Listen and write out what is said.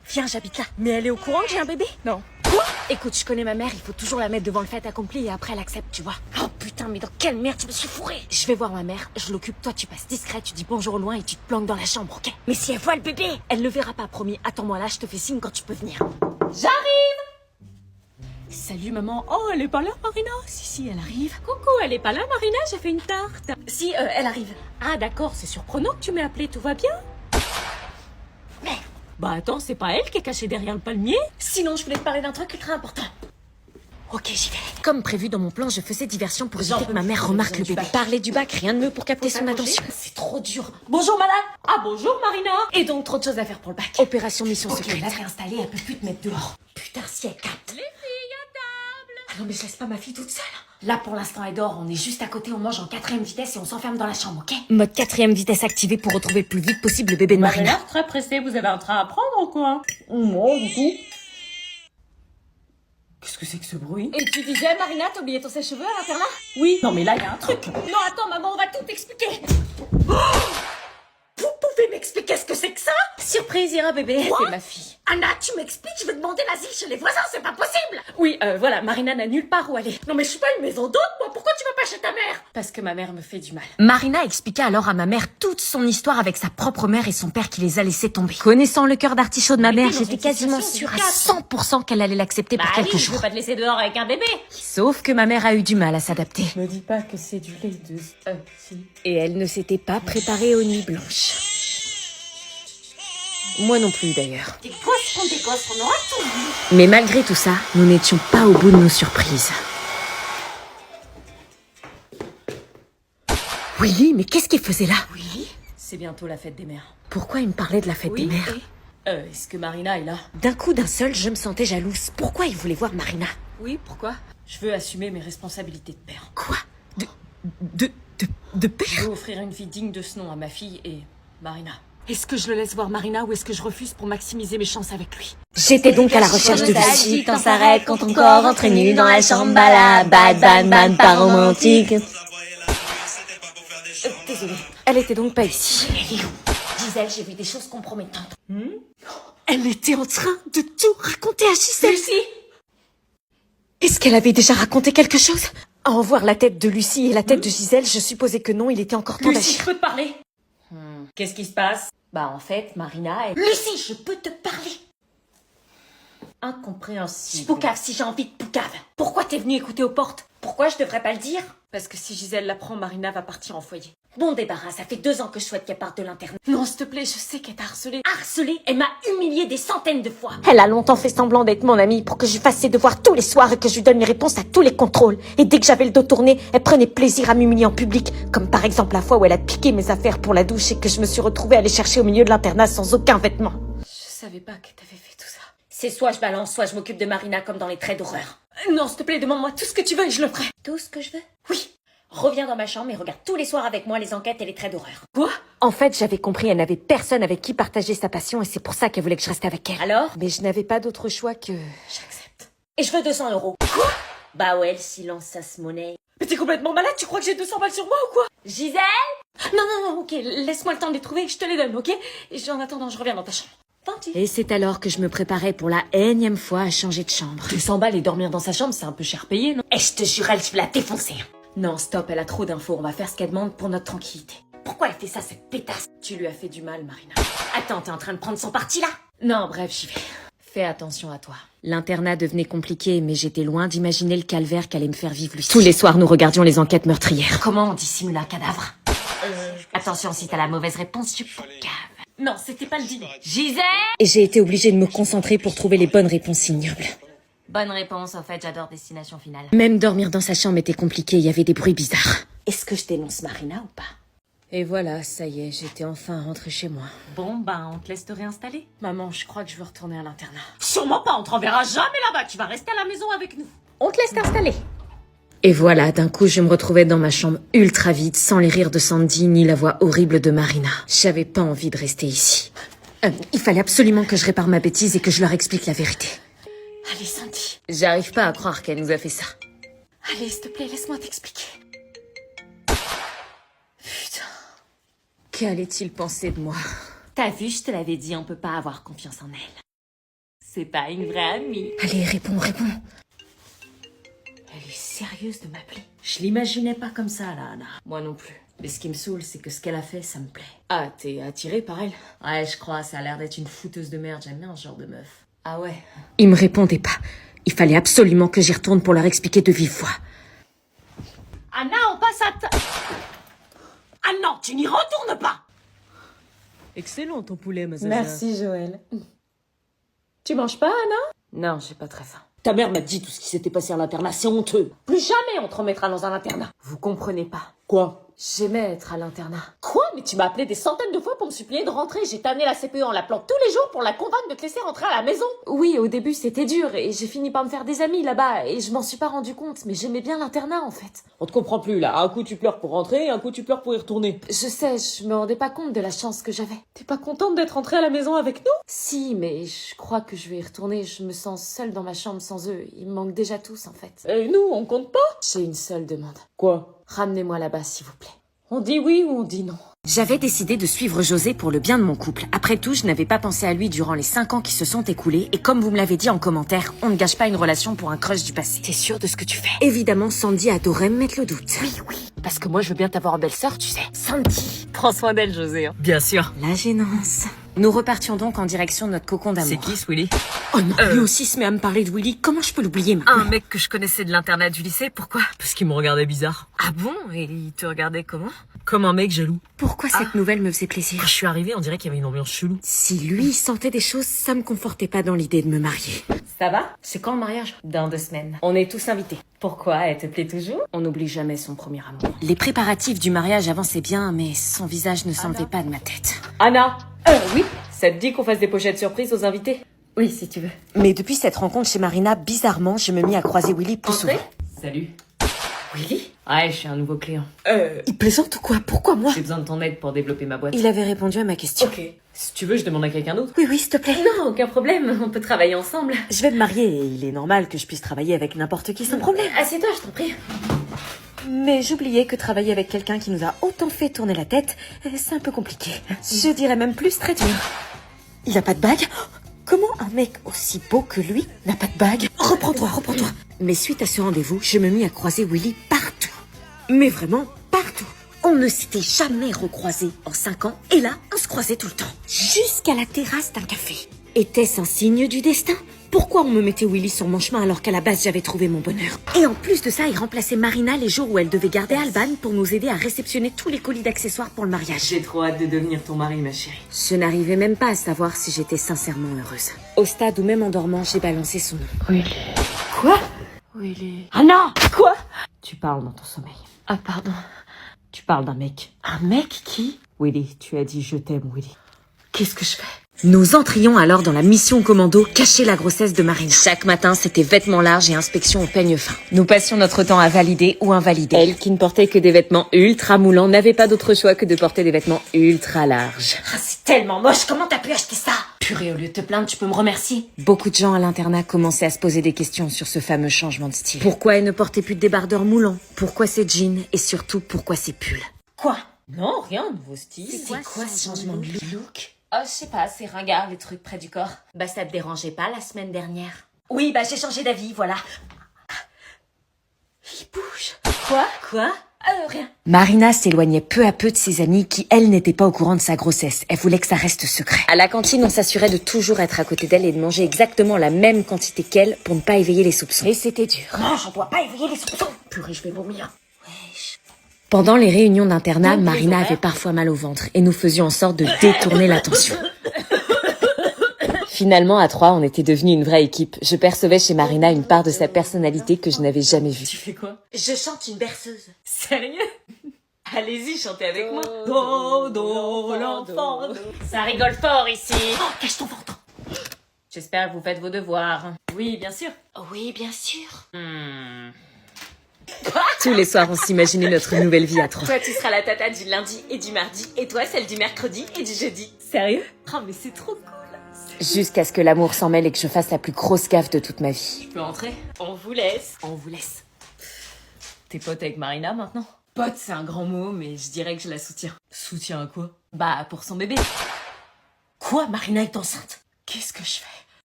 Viens, j'habite là. Mais elle est au courant que j'ai un bébé? Non. Quoi? Écoute, je connais ma mère, il faut toujours la mettre devant le fait accompli et après elle accepte, tu vois. Oh putain, mais dans quelle merde je me suis fourrée? Je vais voir ma mère, je l'occupe, toi tu passes discret, tu dis bonjour au loin et tu te planques dans la chambre, ok? Mais si elle voit le bébé, elle le verra pas, promis. Attends-moi là, je te fais signe quand tu peux venir. J'arrive! Salut maman. Oh, elle est pas là, Marina? Si, elle arrive. Coucou, elle est pas là, Marina? J'ai fait une tarte. Si, elle arrive. Ah d'accord, c'est surprenant que tu m'aies appelé, tout va bien? Merde. Bah attends, c'est pas elle qui est cachée derrière le palmier? Sinon, je voulais te parler d'un truc ultra important. Ok, j'y vais. Comme prévu dans mon plan, je faisais diversion pour éviter que ma mère remarque le bébé. Parler du bac, rien de mieux pour capter son attention. C'est trop dur. Bonjour madame. Ah bonjour Marina. Et donc trop de choses à faire pour le bac. Opération mission secrète. Là t'es installée, elle peut plus te mettre dehors. Putain, si elle capte. Les filles à table. Ah non mais je laisse pas ma fille toute seule. Là pour l'instant elle dort, on est juste à côté, on mange en 4ème vitesse et on s'enferme dans la chambre, ok? Mode 4ème vitesse activé pour retrouver le plus vite possible le bébé de Marina. Très pressé, vous avez un train à prendre ou quoi? Non, du coup. Qu'est-ce que c'est que ce bruit? Et tu disais, Marina, t'as oublié ton sèche-cheveux à l'internat? Oui, non mais là il y a un truc. Non, attends, maman, on va tout expliquer. Oh, vous pouvez m'expliquer ce que c'est que ça? Surprise, Ira bébé. C'est ma fille. Anna, tu m'expliques, je veux demander l'asile chez les voisins, c'est pas possible. Oui, voilà, Marina n'a nulle part où aller. Non mais je suis pas une maison d'hôte, moi, pourquoi tu vas pas chez ta mère? Parce que ma mère me fait du mal. Marina expliqua alors à ma mère toute son histoire avec sa propre mère et son père qui les a laissés tomber. Connaissant le cœur d'artichaut de ma mère, j'étais quasiment sûre à 100% qu'elle allait l'accepter pour quelques Je jours. veux pas te laisser dehors avec un bébé. Sauf que ma mère a eu du mal à s'adapter. Me dis pas que c'est du lait de... si. Et elle ne s'était pas préparée aux nuits blanches. Moi non plus d'ailleurs. Des gosses contre des gosses, on aura tout vu. Mais malgré tout ça, nous n'étions pas au bout de nos surprises. Willy, mais qu'est-ce qu'il faisait là? Oui. C'est bientôt la fête des mères. Pourquoi il me parlait de la fête des mères? Est-ce que Marina est là? D'un coup d'un seul, je me sentais jalouse. Pourquoi il voulait voir Marina? Oui, pourquoi? Je veux assumer mes responsabilités de père. Quoi? De Je père? veux offrir une vie digne de ce nom à ma fille et Marina. Est-ce que je le laisse voir Marina ou est-ce que je refuse pour maximiser mes chances avec lui? J'étais donc à la recherche de Lucie. Quand s'arrête, quand ton corps entre nu dans la chambre, bala, bad, pas romantique. Désolée. Elle était donc pas ici. Gisèle, j'ai vu des choses compromettantes. Elle était en train de tout raconter à Gisèle. Lucie! Est-ce qu'elle avait déjà raconté quelque chose? À en voir la tête de Lucie et la tête de Gisèle, je supposais que non, il était encore temps Lucie, je d'agir. peux te parler? Qu'est-ce qui se passe? Bah en fait, Marina est Lucie, je peux te parler. incompréhensible. Poucave, si j'ai envie de poucave. Pourquoi t'es venue écouter aux portes? Pourquoi je devrais pas le dire? Parce que si Gisèle l'apprend, Marina va partir en foyer. Bon débarras, ça fait 2 ans que je souhaite qu'elle parte de l'internat. Non, s'il te plaît, je sais qu'elle t'a harcelée. Harcelée, elle m'a humiliée des centaines de fois. Elle a longtemps fait semblant d'être mon amie pour que je fasse ses devoirs tous les soirs et que je lui donne les réponses à tous les contrôles. Et dès que j'avais le dos tourné, elle prenait plaisir à m'humilier en public. Comme par exemple la fois où elle a piqué mes affaires pour la douche et que je me suis retrouvée à les chercher au milieu de l'internat sans aucun vêtement. Je savais pas que t'avais fait tout ça. C'est soit je balance, soit je m'occupe de Marina comme dans les traits d'horreur. Non, s'il te plaît, demande-moi tout ce que tu veux et je le ferai. Tout ce que je veux? Oui. Reviens dans ma chambre et regarde tous les soirs avec moi les enquêtes et les traits d'horreur. Quoi? En fait, j'avais compris, elle n'avait personne avec qui partager sa passion et c'est pour ça qu'elle voulait que je reste avec elle. Alors? Mais je n'avais pas d'autre choix que... J'accepte. Et je veux 200 €. Quoi? Bah ouais, le silence, ça se monnaie. Mais t'es complètement malade, tu crois que j'ai 200 balles sur moi ou quoi? Gisèle? Non, ok, laisse-moi le temps de les trouver, je te les donne, ok? Et en attendant, je reviens dans ta chambre. Gentil. Et c'est alors que je me préparais pour la énième fois à changer de chambre. 200 balles et dormir dans sa chambre, c'est un peu cher payé, non? Et je te jure, elle, je vais la défoncer. Non, stop, elle a trop d'infos, on va faire ce qu'elle demande pour notre tranquillité. Pourquoi elle fait ça, cette pétasse? Tu lui as fait du mal, Marina. Attends, t'es en train de prendre son parti là? Non, bref, j'y vais. Fais attention à toi. L'internat devenait compliqué, mais j'étais loin d'imaginer le calvaire qu'allait me faire vivre Lucie. Tous les soirs, nous regardions les enquêtes meurtrières. Comment on dissimule un cadavre? Attention, si t'as la mauvaise réponse, tu poucaves. Non, c'était pas le dîner. Gisèle? Et j'ai été obligée de me concentrer pour trouver les bonnes réponses ignobles. Bonne réponse, en fait, j'adore Destination Finale. Même dormir dans sa chambre était compliqué, il y avait des bruits bizarres. Est-ce que je dénonce Marina ou pas? Et voilà, ça y est, j'étais enfin rentrée chez moi. Bon, ben, on te laisse te réinstaller. Maman, je crois que je veux retourner à l'internat. Sûrement pas, on te renverra jamais là-bas, tu vas rester à la maison avec nous. On te laisse t'installer. Et voilà, d'un coup, je me retrouvais dans ma chambre ultra vide, sans les rires de Sandy, ni la voix horrible de Marina. J'avais pas envie de rester ici. Il fallait absolument que je répare ma bêtise et que je leur explique la vérité. Allez, Sandy. J'arrive pas à croire qu'elle nous a fait ça. Allez, s'il te plaît, laisse-moi t'expliquer. Putain. Qu'allait-il penser de moi? T'as vu, je te l'avais dit, on peut pas avoir confiance en elle. C'est pas une vraie amie. Allez, réponds. Elle est sérieuse de m'appeler. Je l'imaginais pas comme ça, là, Anna. Moi non plus. Mais ce qui me saoule, c'est que ce qu'elle a fait, ça me plaît. Ah, t'es attirée par elle? Ouais, je crois, ça a l'air d'être une fouteuse de merde. J'aime bien ce genre de meuf. Ah ouais? Il me répondait pas. Il fallait absolument que j'y retourne pour leur expliquer de vive voix. Anna, on passe à ta... Ah non, tu n'y retournes pas! Excellent ton poulet, ma zaza. Merci, Joël. Tu manges pas, Anna? Non, j'ai pas très faim. Ta mère m'a dit tout ce qui s'était passé à l'internat, c'est honteux. Plus jamais on te remettra dans un internat. Vous comprenez pas. Quoi? J'aimais être à l'internat. Quoi? Mais tu m'as appelé des centaines de fois pour me supplier de rentrer. J'ai tanné la CPE en l'appelant tous les jours pour la convaincre de te laisser rentrer à la maison. Oui, au début c'était dur et j'ai fini par me faire des amis là-bas et je m'en suis pas rendu compte, mais j'aimais bien l'internat en fait. On te comprend plus là. Un coup tu pleures pour rentrer et un coup tu pleures pour y retourner. Je sais, je me rendais pas compte de la chance que j'avais. T'es pas contente d'être rentrée à la maison avec nous? Si, mais je crois que je vais y retourner. Je me sens seule dans ma chambre sans eux. Ils me manquent déjà tous en fait. Et nous, on compte pas? J'ai une seule demande. Quoi? Ramenez-moi là-bas s'il vous plaît. On dit oui ou on dit non? J'avais décidé de suivre José pour le bien de mon couple. Après tout, je n'avais pas pensé à lui durant les 5 ans qui se sont écoulés. Et comme vous me l'avez dit en commentaire, on ne gâche pas une relation pour un crush du passé. T'es sûre de ce que tu fais? Évidemment, Sandy adorait me mettre le doute. Oui. Parce que moi je veux bien t'avoir en belle-sœur, tu sais. Sandy. Prends soin d'elle, José. Hein. Bien sûr. La gênance. Nous repartions donc en direction de notre cocon d'amour. C'est qui ce Willy? Oh non, lui aussi se met à me parler de Willy. Comment je peux l'oublier maintenant? Un mec que je connaissais de l'internat du lycée, pourquoi? Parce qu'il me regardait bizarre. Ah bon? Et il te regardait comment? Comme un mec jaloux. Pourquoi cette nouvelle me faisait plaisir? Quand je suis arrivée, on dirait qu'il y avait une ambiance chelou. Si lui sentait des choses, ça me confortait pas dans l'idée de me marier. Ça va? C'est quand le mariage? Dans 2 semaines. On est tous invités. Pourquoi? Elle te plaît toujours? On n'oublie jamais son premier amour. Les préparatifs du mariage avançaient bien, mais son visage ne s'enlevait pas de ma tête. Anna! Oui? Ça te dit qu'on fasse des pochettes surprises aux invités? Oui, si tu veux. Mais depuis cette rencontre chez Marina, bizarrement, je me mis à croiser Willy plus souvent. Salut. Willy? Ouais, je suis un nouveau client. Il plaisante ou quoi? Pourquoi moi? J'ai besoin de ton aide pour développer ma boîte. Il avait répondu à ma question. Ok. Si tu veux, je demande à quelqu'un d'autre. Oui, s'il te plaît. Non, aucun problème. On peut travailler ensemble. Je vais me marier et il est normal que je puisse travailler avec n'importe qui sans problème. Assieds-toi, je t'en prie. Mais j'oubliais que travailler avec quelqu'un qui nous a autant fait tourner la tête, c'est un peu compliqué. Je dirais même plus très dur. Il a pas de bague? Comment un mec aussi beau que lui n'a pas de bague? Reprends-toi. Mais suite à ce rendez-vous, je me mis à croiser Willy partout. Mais vraiment partout. On ne s'était jamais recroisés en 5 ans, et là, on se croisait tout le temps. Jusqu'à la terrasse d'un café. Était-ce un signe du destin? Pourquoi on me mettait Willy sur mon chemin alors qu'à la base j'avais trouvé mon bonheur? Et en plus de ça, il remplaçait Marina les jours où elle devait garder Alban pour nous aider à réceptionner tous les colis d'accessoires pour le mariage. J'ai trop hâte de devenir ton mari, ma chérie. Je n'arrivais même pas à savoir si j'étais sincèrement heureuse. Au stade où même en dormant, j'ai balancé son nom. Willy. Quoi? Willy. Anna! Quoi? Tu parles dans ton sommeil. Ah pardon. Tu parles d'un mec. Un mec qui? Willy, tu as dit je t'aime, Willy. Qu'est-ce que je fais? Nous entrions alors dans la mission commando cacher la grossesse de Marina. Chaque matin, c'était vêtements larges et inspection au peigne fin. Nous passions notre temps à valider ou invalider. Elle, qui ne portait que des vêtements ultra moulants, n'avait pas d'autre choix que de porter des vêtements ultra larges. Ah, c'est tellement moche, comment t'as pu acheter ça? Purée, au lieu de te plaindre, tu peux me remercier. Beaucoup de gens à l'internat commençaient à se poser des questions sur ce fameux changement de style. Pourquoi elle ne portait plus de débardeurs moulants? Pourquoi ses jeans? Et surtout, pourquoi ses pulls? Quoi? Non, rien, nouveau style. C'est quoi ce changement de look? Oh, je sais pas, c'est ringard les trucs près du corps. Bah ça te dérangeait pas la semaine dernière? Oui, bah j'ai changé d'avis, voilà. Il bouge. Quoi? Rien. Marina s'éloignait peu à peu de ses amies qui, elles, n'étaient pas au courant de sa grossesse. Elle voulait que ça reste secret. À la cantine, on s'assurait de toujours être à côté d'elle et de manger exactement la même quantité qu'elle pour ne pas éveiller les soupçons. Et c'était dur. Non, j'en dois pas éveiller les soupçons. Purée, je vais vomir. Pendant les réunions d'internat, Donc, Marina les avait parfois mal au ventre et nous faisions en sorte de détourner l'attention. Finalement, à 3, on était devenus une vraie équipe. Je percevais chez Marina une part de sa personnalité que je n'avais jamais vue. Tu fais quoi? Je chante une berceuse. Sérieux? Allez-y, chantez avec moi. Do, l'enfant. Ça rigole fort ici. Oh, cache ton ventre. J'espère que vous faites vos devoirs. Oui, bien sûr. Oui, bien sûr. Tous les soirs, on s'imaginait notre nouvelle vie à 3. Toi, tu seras la tata du lundi et du mardi, et toi, celle du mercredi et du jeudi. Sérieux? Oh, mais c'est trop cool. Jusqu'à ce que l'amour s'en mêle et que je fasse la plus grosse gaffe de toute ma vie. Je peux entrer? On vous laisse. On vous laisse. T'es pote avec Marina maintenant? Pote, c'est un grand mot, mais je dirais que je la soutiens. Soutiens à quoi? Bah, pour son bébé. Quoi? Marina est enceinte? Qu'est-ce que je fais?